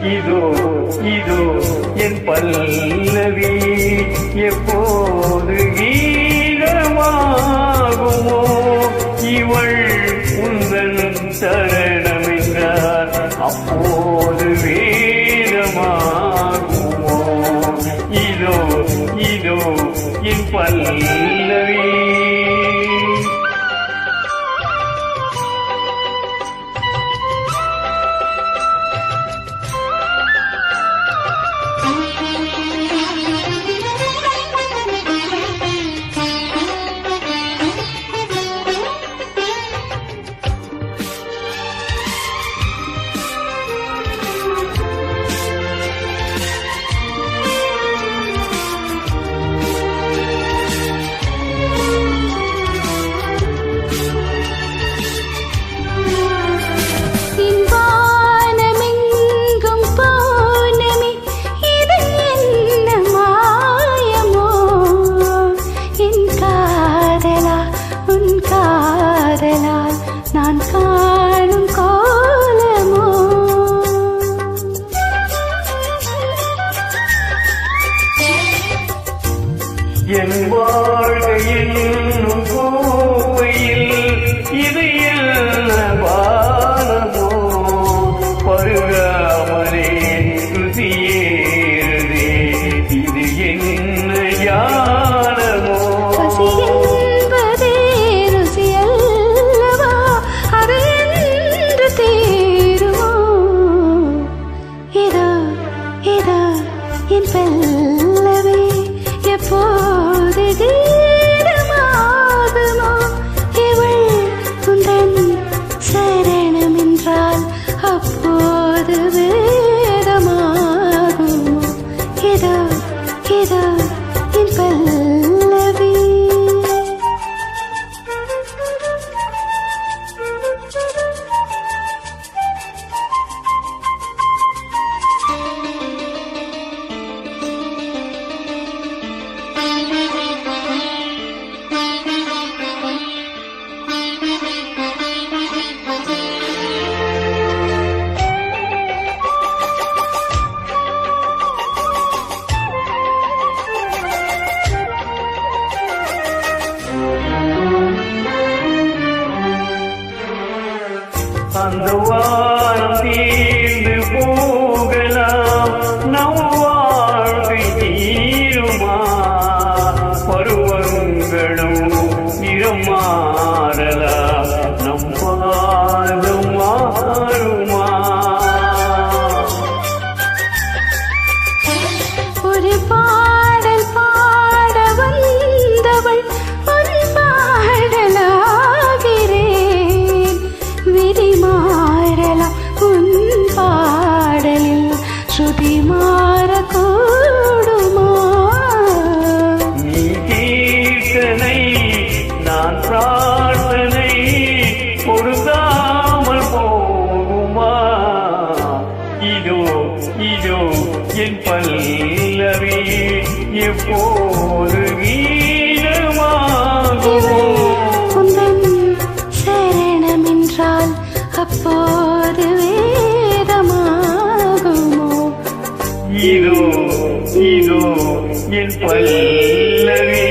இதோ இதோ என் பல்லவி எப்போது கீதமாகுமோ இவள் உந்தன் சரணமென்றார் அப்போது வேதமாகுமோ இதோ இதோ என் பல்லவி நான் காணும் கோலமோ என் வாழ்க்கையில் கோவையில் இது என்ன பானமோ பருகாமலே ருசியேறதே இது என்ன யானமோ என் பல்லவி எப்போது கீதமாகுமோ இவள் உந்தன் சரணம் என்றால் அப்போது வேதமாகுமோ இதோ இதோ என் பல்லவி அந்த வாரம் தீர்ந்து போகலாம் நம் வாழ்க்கை தீருமா பருவங்களும் நிறம் மாறலாம் நம் பாதம் மாறுமா ஒரு பாடல் பாட வந்தவள் ஒரு பாடலாகிறேன் விதி மாறலாம் உன் பாடலில் ஸ்ருதி மாறக்கூடுமா நீ கீர்த்தனை நான் பிரார்த்தனை கொடுக்காமல் போகுமா இதோ இதோ என் பல்லவி எப்போது கீதமாகுமோ உந்தன் சரணம் என்றால் அப்போது வேதமாகுமோ இதோ இதோ என் பல்லவி